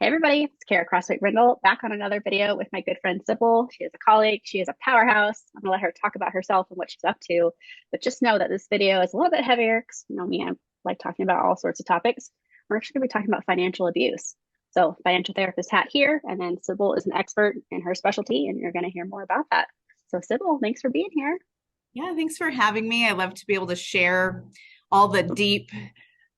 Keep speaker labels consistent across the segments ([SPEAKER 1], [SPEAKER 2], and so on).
[SPEAKER 1] Hey everybody, it's Kara Crossway-Brindle back on another video with my good friend Sybil. She is a colleague, she is a powerhouse. I'm gonna let her talk about herself and what she's up to. But just know that this video is a little bit heavier because you know me, I like talking about all sorts of topics. We're actually gonna be talking about financial abuse. So financial therapist hat here, and then Sybil is an expert in her specialty, and you're gonna hear more about that. So Sybil, thanks for being here.
[SPEAKER 2] Yeah, thanks for having me. I love to be able to share all the deep,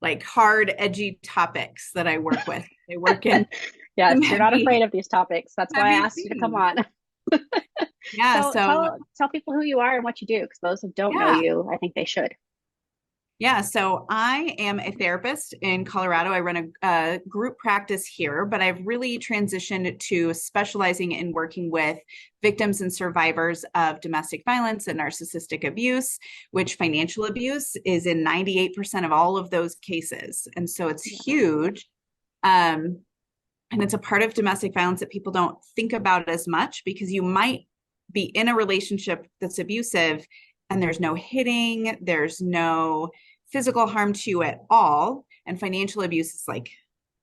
[SPEAKER 2] like hard, edgy topics that I work with. I work in
[SPEAKER 1] Yes,
[SPEAKER 2] some
[SPEAKER 1] you're not afraid
[SPEAKER 2] heavy,
[SPEAKER 1] of these topics. That's why I
[SPEAKER 2] heavy
[SPEAKER 1] asked you to come
[SPEAKER 2] things.
[SPEAKER 1] on.
[SPEAKER 2] Yeah,
[SPEAKER 1] So
[SPEAKER 2] so
[SPEAKER 1] tell people who you are and what you do, because those who don't know
[SPEAKER 2] yeah.
[SPEAKER 1] you, I think they should.
[SPEAKER 2] Yeah, so I am a therapist in Colorado. I run a group practice here, but I've really transitioned to specializing in working with victims and survivors of domestic violence and narcissistic abuse, which financial abuse is in 98% of all of those cases. And so it's
[SPEAKER 1] Yeah.
[SPEAKER 2] huge. Um, and it's a part of domestic violence that people don't think about as much because you might be in a relationship that's abusive and there's no hitting, there's no physical harm to you at all. And financial abuse is like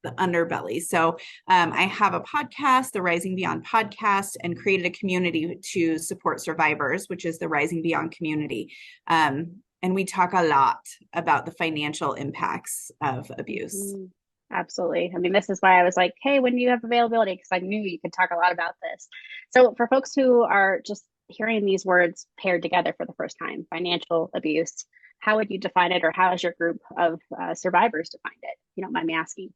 [SPEAKER 2] the underbelly. So I have a podcast, the Rising Beyond podcast, and created a community to support survivors, which is the Rising Beyond community. And we talk a lot about the financial impacts of abuse.
[SPEAKER 1] Mhm. Absolutely. I mean, this is why I was like, hey, when do you have availability? Because I knew you could talk a lot about this. So, for folks who are just hearing these words paired together for the first time, financial abuse, how would you define it, or how has your group of survivors defined it? You don't mind me asking.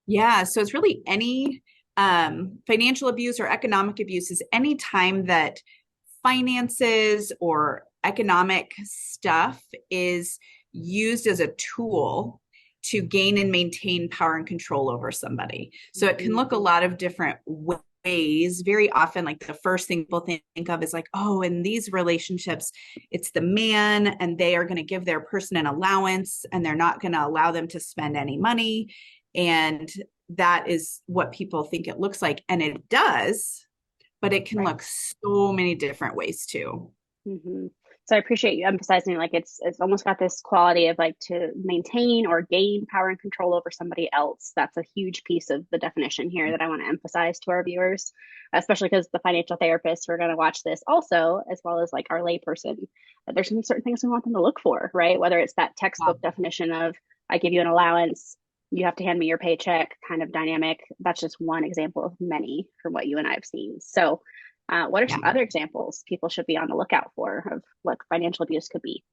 [SPEAKER 2] Yeah, so it's really any financial abuse or economic abuse is any time that finances or economic stuff is used as a tool to gain and maintain power and control over somebody. So it can
[SPEAKER 1] Mhm.
[SPEAKER 2] look a lot of different ways. Very often, like the first thing people think of is like, oh, in these relationships, it's the man and they are going to give their person an allowance and they're not going to allow them to spend any money. And that is what people think it looks like. And it does, but it can
[SPEAKER 1] Right.
[SPEAKER 2] look so many different ways too.
[SPEAKER 1] Hmm. So I appreciate you emphasizing like it's almost got this quality of like to maintain or gain power and control over somebody else. That's a huge piece of the definition here that I want to emphasize to our viewers, especially because the financial therapists who are going to watch this also, as well as like our layperson, that there's some certain things we want them to look for, right? Whether it's that
[SPEAKER 2] Wow.
[SPEAKER 1] textbook definition of I give you an allowance, you have to hand me your paycheck kind of dynamic. That's just one example of many from what you and I have seen. So what are
[SPEAKER 2] Yeah.
[SPEAKER 1] some other examples people should be on the lookout for of what financial abuse could be?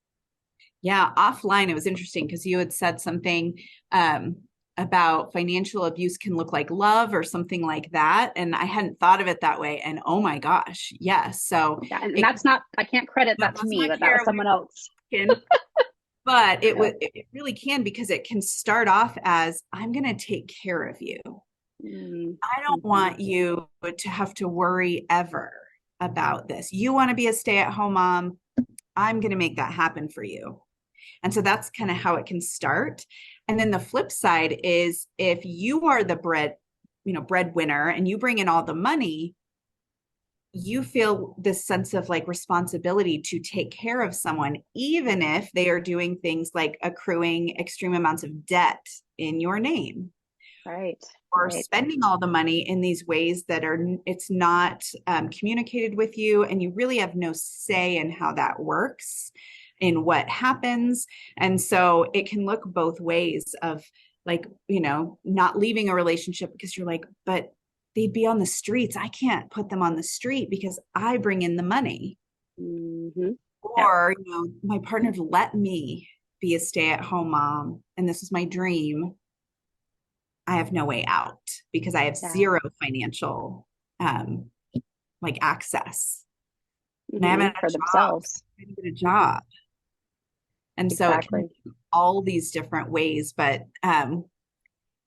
[SPEAKER 2] Yeah. Offline, it was interesting because you had said something um, about financial abuse can look like love or something like that. And I hadn't thought of it that way. And oh my gosh, yes. So
[SPEAKER 1] Yeah, and
[SPEAKER 2] it,
[SPEAKER 1] that's not, I can't credit that to
[SPEAKER 2] that's
[SPEAKER 1] me,
[SPEAKER 2] not
[SPEAKER 1] but that was
[SPEAKER 2] Kara
[SPEAKER 1] someone else.
[SPEAKER 2] Can, but
[SPEAKER 1] Yeah.
[SPEAKER 2] it really can because it can start off as I'm going to take care of you. I don't
[SPEAKER 1] Mm-hmm.
[SPEAKER 2] want you to have to worry ever about this. You want to be a stay-at-home mom. I'm going to make that happen for you. And so that's kind of how it can start. And then the flip side is if you are the breadwinner and you bring in all the money, you feel this sense of like responsibility to take care of someone, even if they are doing things like accruing extreme amounts of debt in your name
[SPEAKER 1] Right,
[SPEAKER 2] or
[SPEAKER 1] right,
[SPEAKER 2] spending all the money in these ways that are it's not communicated with you and you really have no say in how that works in what happens. And so it can look both ways of like, not leaving a relationship because you're like, but they'd be on the streets, I can't put them on the street because I bring in the money.
[SPEAKER 1] mm-hmm. Yep.
[SPEAKER 2] Or my partner let me be a stay-at-home mom and this is my dream. I have no way out because I have
[SPEAKER 1] Yeah.
[SPEAKER 2] zero financial um like access. And I haven't
[SPEAKER 1] Mm-hmm.
[SPEAKER 2] had a
[SPEAKER 1] For
[SPEAKER 2] job. So
[SPEAKER 1] themselves.
[SPEAKER 2] I'm trying to get a job. And so it can
[SPEAKER 1] Exactly.
[SPEAKER 2] be all these different ways, but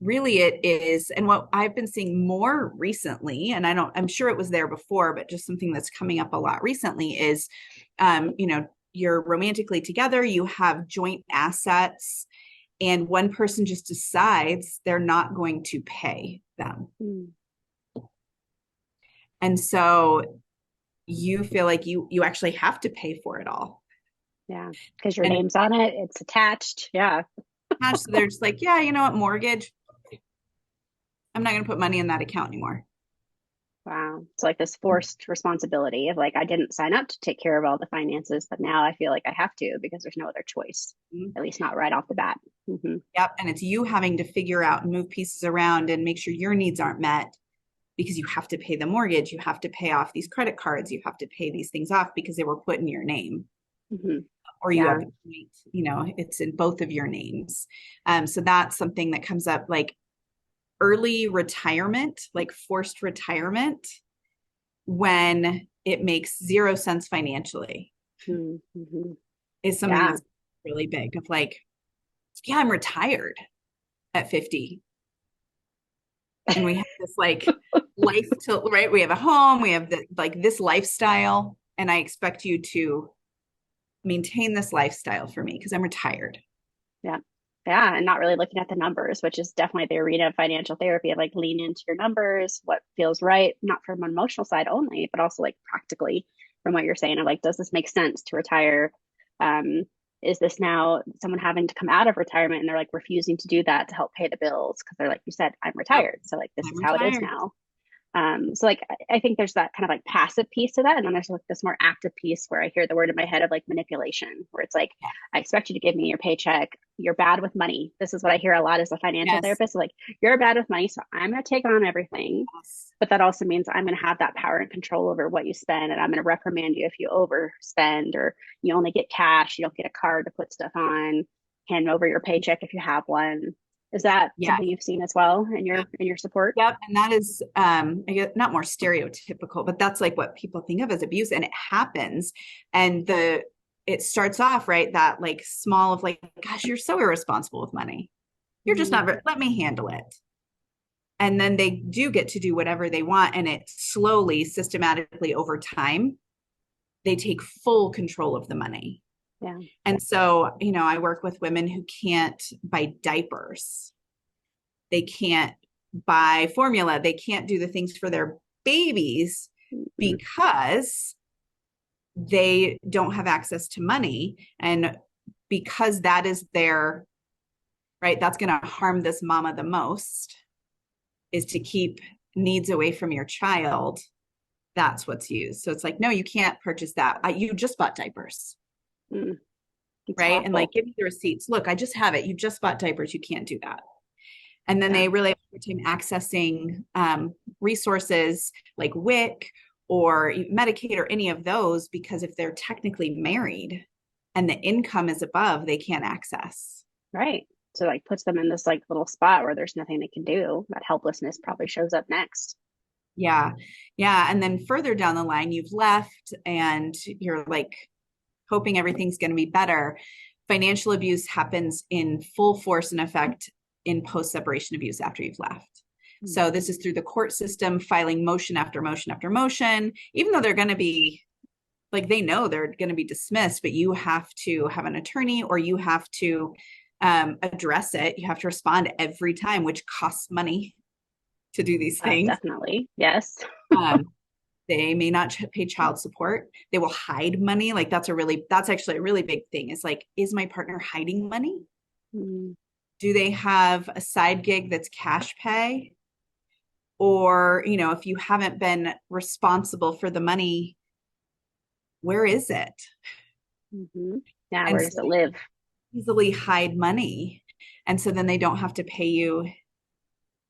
[SPEAKER 2] really it is, and what I've been seeing more recently, and I'm sure it was there before, but just something that's coming up a lot recently is you're romantically together, you have joint assets, and one person just decides they're not going to pay them.
[SPEAKER 1] Mm.
[SPEAKER 2] And so you feel like you actually have to pay for it all.
[SPEAKER 1] Yeah, because your
[SPEAKER 2] And
[SPEAKER 1] name's on it, it's attached. Yeah.
[SPEAKER 2] so they're just like, yeah, you know what, mortgage, I'm not going to put money in that account anymore.
[SPEAKER 1] Wow. It's like this forced responsibility of like, I didn't sign up to take care of all the finances, but now I feel like I have to because there's no other choice,
[SPEAKER 2] Mhm.
[SPEAKER 1] at least not right off the bat. Hmm.
[SPEAKER 2] Yep. And it's you having to figure out and move pieces around and make sure your needs aren't met because you have to pay the mortgage, you have to pay off these credit cards, you have to pay these things off because they were put in your name.
[SPEAKER 1] Hmm.
[SPEAKER 2] Or you have
[SPEAKER 1] Yeah.
[SPEAKER 2] the point, it's in both of your names. So that's something that comes up, like early retirement, like forced retirement, when it makes zero sense financially,
[SPEAKER 1] Mm-hmm.
[SPEAKER 2] is something
[SPEAKER 1] Yeah.
[SPEAKER 2] that's really big of like, yeah, I'm retired at 50. And we have this like life to, right? We have a home, we have the, like this lifestyle, and I expect you to maintain this lifestyle for me because I'm retired.
[SPEAKER 1] Yeah. Yeah. And not really looking at the numbers, which is definitely the arena of financial therapy of like lean into your numbers, what feels right, not from an emotional side only, but also like practically from what you're saying of like, does this make sense to retire? Um, is this now someone having to come out of retirement and they're like refusing to do that to help pay the bills because they're like you said, I'm
[SPEAKER 2] Yep,
[SPEAKER 1] retired. So like this
[SPEAKER 2] I'm
[SPEAKER 1] is how it is
[SPEAKER 2] retired.
[SPEAKER 1] now. So like I think there's that kind of like passive piece to that. And then there's like this more active piece where I hear the word in my head of like manipulation, where it's like, I expect you to give me your paycheck. You're bad with money. This is what I hear a lot as a financial
[SPEAKER 2] Yes,
[SPEAKER 1] therapist. Like, you're bad with money, so I'm gonna take on everything.
[SPEAKER 2] yes.
[SPEAKER 1] But that also means I'm gonna have that power and control over what you spend, and I'm gonna reprimand you if you overspend or you only get cash, you don't get a card to put stuff on, hand over your paycheck if you have one. Is that
[SPEAKER 2] Yes.
[SPEAKER 1] something you've seen as well
[SPEAKER 2] Yep.
[SPEAKER 1] in your support?
[SPEAKER 2] Yep. And that is, I guess not more stereotypical, but that's like what people think of as abuse. And it happens. And it starts off, right? That like small of like, gosh, you're so irresponsible with money. You're just
[SPEAKER 1] Mm-hmm.
[SPEAKER 2] not, let me handle it. And then they do get to do whatever they want. And it slowly, systematically over time, they take full control of the money.
[SPEAKER 1] Yeah.
[SPEAKER 2] And so, I work with women who can't buy diapers. They can't buy formula. They can't do the things for their babies
[SPEAKER 1] Mm-hmm.
[SPEAKER 2] because they don't have access to money. And because that is their, right, that's going to harm this mama the most, is to keep needs away from your child. That's what's used. So it's like, no, you can't purchase that. You just bought diapers,
[SPEAKER 1] Mm. It's
[SPEAKER 2] right? And like,
[SPEAKER 1] awful.
[SPEAKER 2] give me the receipts. Look, I just have it. You just bought diapers. You can't do that. And then
[SPEAKER 1] Yeah.
[SPEAKER 2] they really have a time accessing resources like WIC or Medicaid or any of those, because if they're technically married and the income is above, they can't access.
[SPEAKER 1] Right. So like puts them in this like little spot where there's nothing they can do. That helplessness probably shows up next.
[SPEAKER 2] Yeah. Yeah. And then further down the line, you've left and you're like hoping everything's going to be better. Financial abuse happens in full force and effect in post separation abuse after you've left. So this is through the court system, filing motion after motion after motion, even though they're going to be like, they know they're going to be dismissed, but you have to have an attorney or you have to address it. You have to respond every time, which costs money to do these things.
[SPEAKER 1] Definitely. Yes.
[SPEAKER 2] Um, they may not pay child support. They will hide money. Like that's actually a really big thing. Is like, is my partner hiding money?
[SPEAKER 1] Mm,
[SPEAKER 2] Do they have a side gig that's cash pay? Or, if you haven't been responsible for the money, where is it?
[SPEAKER 1] mm-hmm. Yeah.
[SPEAKER 2] And
[SPEAKER 1] Where
[SPEAKER 2] so
[SPEAKER 1] does it
[SPEAKER 2] they
[SPEAKER 1] live?
[SPEAKER 2] easily hide money. And so then they don't have to pay you,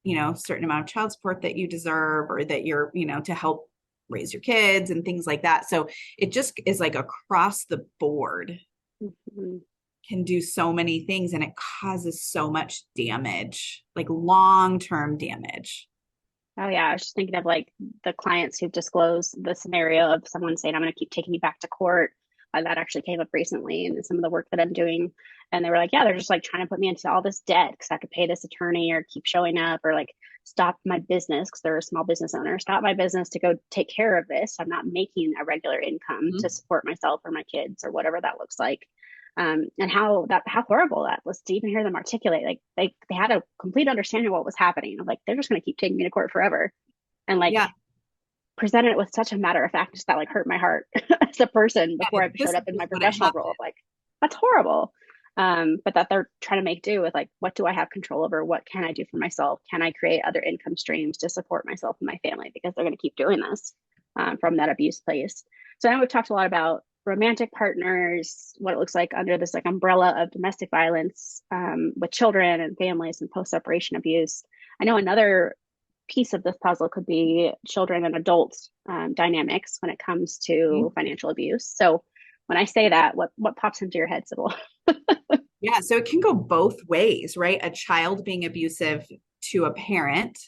[SPEAKER 2] a certain amount of child support that you deserve or that you're, to help raise your kids and things like that. So it just is like across the board
[SPEAKER 1] Mm-hmm.
[SPEAKER 2] can do so many things and it causes so much damage, like long-term damage.
[SPEAKER 1] Oh yeah. I was just thinking of like the clients who've disclosed the scenario of someone saying, I'm going to keep taking you back to court. That actually came up recently in some of the work that I'm doing. And they were like, yeah, they're just like trying to put me into all this debt because I have to pay this attorney or keep showing up or like stop my business because they're a small business owner, stop my business to go take care of this. I'm not making a regular income to
[SPEAKER 2] Mm-hmm.
[SPEAKER 1] support myself or my kids or whatever that looks like. And how horrible that was to even hear them articulate. Like they had a complete understanding of what was happening. I'm like, they're just going to keep taking me to court forever. And like
[SPEAKER 2] Yeah.
[SPEAKER 1] presented it with such a matter of fact that like hurt my heart as a person before I
[SPEAKER 2] This
[SPEAKER 1] showed
[SPEAKER 2] is
[SPEAKER 1] up in my
[SPEAKER 2] just what it
[SPEAKER 1] professional role
[SPEAKER 2] happened.
[SPEAKER 1] of like, that's horrible. but that they're trying to make do with like, what do I have control over? What can I do for myself? Can I create other income streams to support myself and my family? Because they're going to keep doing this from that abuse place. So now we've talked a lot about romantic partners, what it looks like under this like umbrella of domestic violence with children and families and post-separation abuse. I know another piece of this puzzle could be children and adults dynamics when it comes to financial abuse. So when I say that, what pops into your head, Sybil?
[SPEAKER 2] Yeah, so it can go both ways, right? A child being abusive to a parent,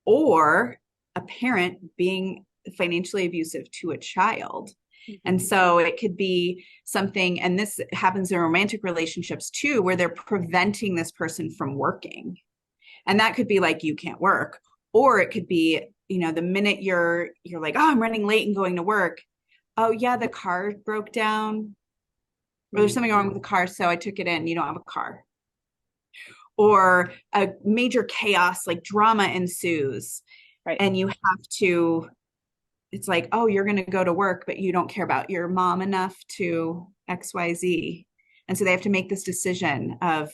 [SPEAKER 2] or a parent being financially abusive to a child. And so it could be something, and this happens in romantic relationships too, where they're preventing this person from working. And that could be like, you can't work. Or it could be, the minute you're like, oh, I'm running late and going to work. Oh yeah, the car broke down. Or there's something wrong with the car, so I took it in. You don't have a car. Or a major chaos, like drama ensues.
[SPEAKER 1] Right.
[SPEAKER 2] And you have to, it's like, oh, you're going to go to work, but you don't care about your mom enough to XYZ. And so they have to make this decision of,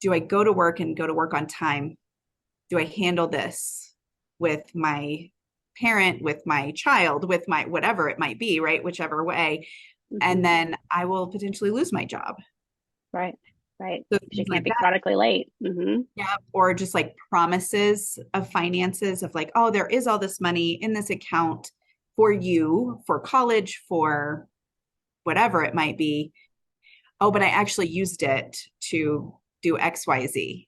[SPEAKER 2] do I go to work and go to work on time? Do I handle this with my parent, with my child, with my whatever it might be, right? Whichever way. And then I will potentially lose my job.
[SPEAKER 1] Right. Right.
[SPEAKER 2] So
[SPEAKER 1] She
[SPEAKER 2] like
[SPEAKER 1] can't be
[SPEAKER 2] that.
[SPEAKER 1] chronically late.
[SPEAKER 2] Yeah. Or just like promises of finances of like, oh, there is all this money in this account for you, for college, for whatever it might be. Oh, but I actually used it to do XYZ.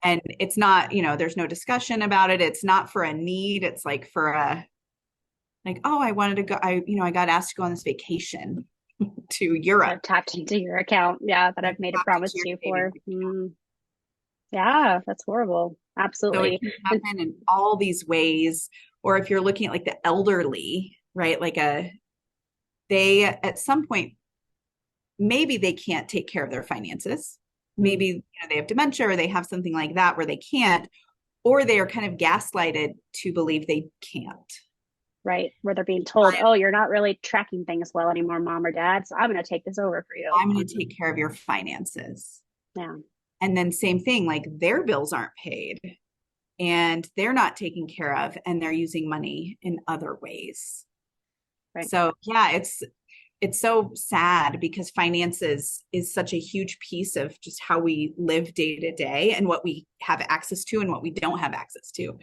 [SPEAKER 2] And it's not, there's no discussion about it. It's not for a need. It's like for a, like, oh, I wanted to go, I got asked to go on this vacation to Europe.
[SPEAKER 1] I've tapped into your account. Yeah, that I've made a promise to you for. Yeah, that's horrible.
[SPEAKER 2] So it
[SPEAKER 1] Absolutely.
[SPEAKER 2] can happen in all these ways. Or if you're looking at like the elderly, right? Like they at some point, maybe they can't take care of their finances. Maybe they have dementia or they have something like that where they can't, or they are kind of gaslighted to believe they can't.
[SPEAKER 1] Right. Where they're being told, oh, you're not really tracking things well anymore, mom or dad. So I'm going to take this over for you.
[SPEAKER 2] I'm going to take care of your finances.
[SPEAKER 1] Yeah.
[SPEAKER 2] And then same thing, like their bills aren't paid and they're not taken care of and they're using money in other ways.
[SPEAKER 1] Right.
[SPEAKER 2] So yeah, it's so sad because finances is such a huge piece of just how we live day to day and what we have access to and what we don't have access to.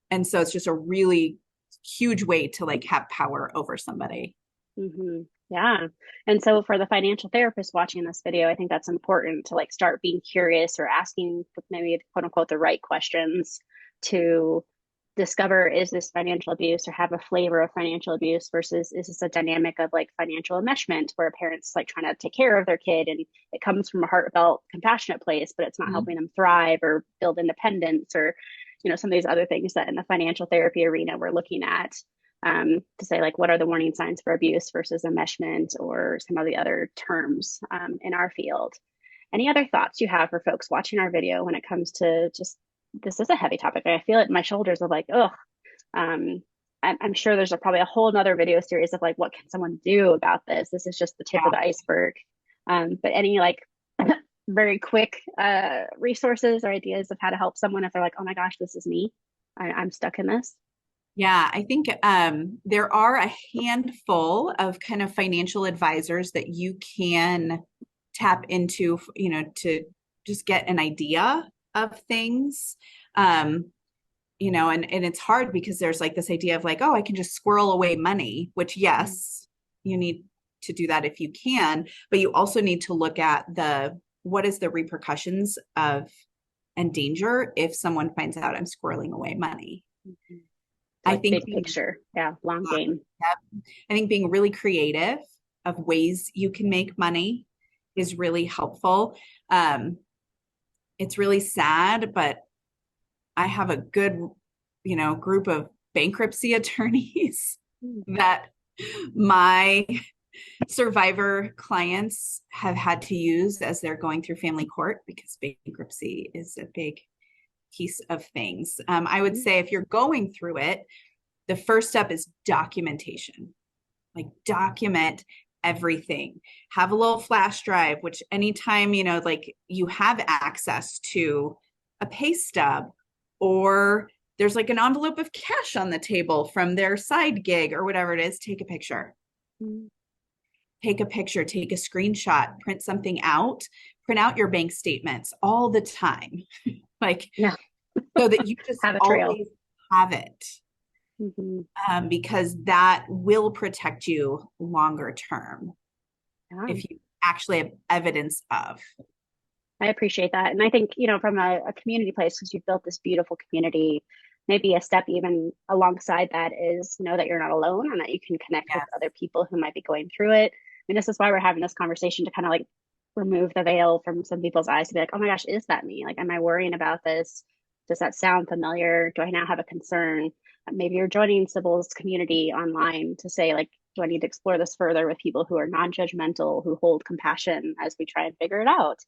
[SPEAKER 2] And so it's just a really huge way to like have power over somebody.
[SPEAKER 1] Yeah. And so for the financial therapist watching this video, I think that's important to like start being curious or asking maybe quote unquote the right questions to discover, is this financial abuse or have a flavor of financial abuse versus is this a dynamic of like financial enmeshment where a parent's like trying to take care of their kid and it comes from a heartfelt compassionate place, but it's not helping them thrive or build independence or some of these other things that in the financial therapy arena we're looking at to say like what are the warning signs for abuse versus enmeshment or some of the other terms in our field. Any other thoughts you have for folks watching our video when it comes to just, this is a heavy topic. I feel it in my shoulders of like, oh, I'm sure there's probably a whole nother video series of like, what can someone do about this? This is just the tip of the iceberg. But any like very quick resources or ideas of how to help someone if they're like, oh my gosh, this is me. I'm stuck in this.
[SPEAKER 2] Yeah, I think there are a handful of kind of financial advisors that you can tap into, to just get an idea of things. And it's hard because there's like this idea of like, oh, I can just squirrel away money, which yes, you need to do that if you can, but you also need to look at what is the repercussions of and danger if someone finds out I'm squirreling away money.
[SPEAKER 1] Like I think big picture. Yeah. Long game.
[SPEAKER 2] I think being really creative of ways you can make money is really helpful. It's really sad, but I have a good, group of bankruptcy attorneys that my survivor clients have had to use as they're going through family court because bankruptcy is a big piece of things. I would say if you're going through it, the first step is documentation. Like document everything. Have a little flash drive, which anytime, like you have access to a pay stub, or there's like an envelope of cash on the table from their side gig or whatever it is, take a picture.
[SPEAKER 1] Mm.
[SPEAKER 2] Take a picture, take a screenshot, print something out, print out your bank statements all the time. Like,
[SPEAKER 1] Yeah.
[SPEAKER 2] so that you just
[SPEAKER 1] Have a trail.
[SPEAKER 2] always have it,
[SPEAKER 1] Mm-hmm.
[SPEAKER 2] because that will protect you longer term
[SPEAKER 1] Yeah.
[SPEAKER 2] if you actually have evidence of.
[SPEAKER 1] I appreciate that. And I think, from a community place, because you've built this beautiful community, maybe a step even alongside that is know that you're not alone and that you can connect with
[SPEAKER 2] Yes.
[SPEAKER 1] other people who might be going through it. I mean, this is why we're having this conversation to kind of like remove the veil from some people's eyes to be like, oh my gosh, is that me? Like, am I worrying about this? Does that sound familiar? Do I now have a concern? Maybe you're joining Sybil's community online to say, like, do I need to explore this further with people who are non-judgmental, who hold compassion as we try and figure it out?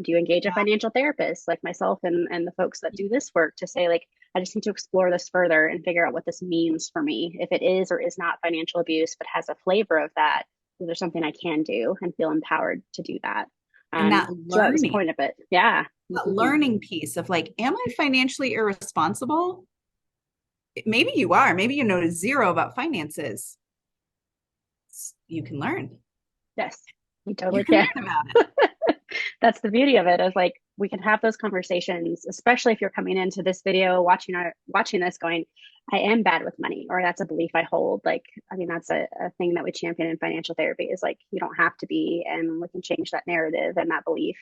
[SPEAKER 1] Do you engage a financial therapist like myself and the folks that do this work to say, like, I just need to explore this further and figure out what this means for me. If it is or is not financial abuse, but has a flavor of that, is there something I can do and feel empowered to do that?
[SPEAKER 2] And that
[SPEAKER 1] So that was the
[SPEAKER 2] learning,
[SPEAKER 1] point of it. Yeah.
[SPEAKER 2] that
[SPEAKER 1] Mm-hmm.
[SPEAKER 2] learning piece of like, am I financially irresponsible? Maybe you are. Maybe you know zero about finances. You can learn.
[SPEAKER 1] Yes, you
[SPEAKER 2] You
[SPEAKER 1] totally
[SPEAKER 2] can
[SPEAKER 1] can.
[SPEAKER 2] learn about it.
[SPEAKER 1] That's the beauty of it, is like we can have those conversations, especially if you're coming into this video watching this going, I am bad with money, or that's a belief I hold. Like, I mean, that's a thing that we champion in financial therapy, is like, you don't have to be, and we can change that narrative and that belief,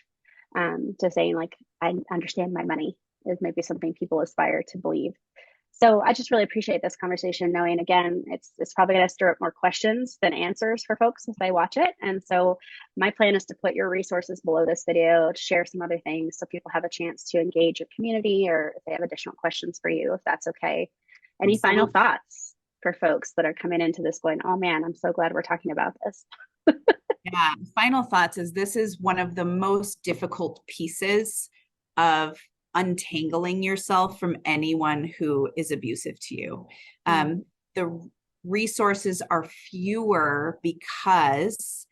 [SPEAKER 1] to saying like, I understand my money is maybe something people aspire to believe. So I just really appreciate this conversation, knowing again, it's probably going to stir up more questions than answers for folks as they watch it. And so my plan is to put your resources below this video, to share some other things so people have a chance to engage your community, or if they have additional questions for you, if that's okay. Any final
[SPEAKER 2] Absolutely.
[SPEAKER 1] thoughts for folks that are coming into this going, oh man, I'm so glad we're talking about this?
[SPEAKER 2] Yeah. Final thoughts is this is one of the most difficult pieces of untangling yourself from anyone who is abusive to you. The resources are fewer because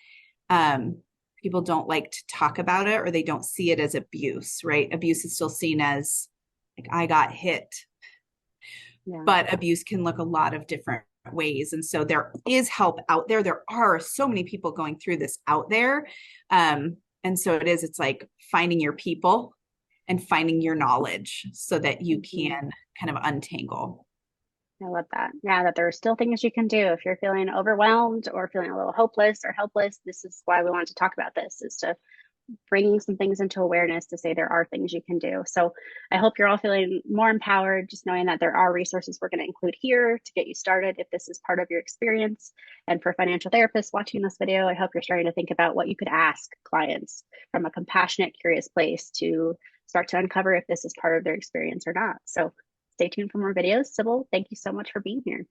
[SPEAKER 2] people don't like to talk about it, or they don't see it as abuse, right? Abuse is still seen as like, I got hit,
[SPEAKER 1] Yeah.
[SPEAKER 2] but abuse can look a lot of different ways. And so there is help out there. There are so many people going through this out there. And so it's like finding your people and finding your knowledge so that you can kind of untangle.
[SPEAKER 1] I love that. Yeah, that there are still things you can do if you're feeling overwhelmed or feeling a little hopeless or helpless. This is why we wanted to talk about this, is to bring some things into awareness to say there are things you can do. So I hope you're all feeling more empowered, just knowing that there are resources we're going to include here to get you started if this is part of your experience. And for financial therapists watching this video, I hope you're starting to think about what you could ask clients from a compassionate, curious place to start to uncover if this is part of their experience or not. So stay tuned for more videos. Sybil, thank you so much for being here.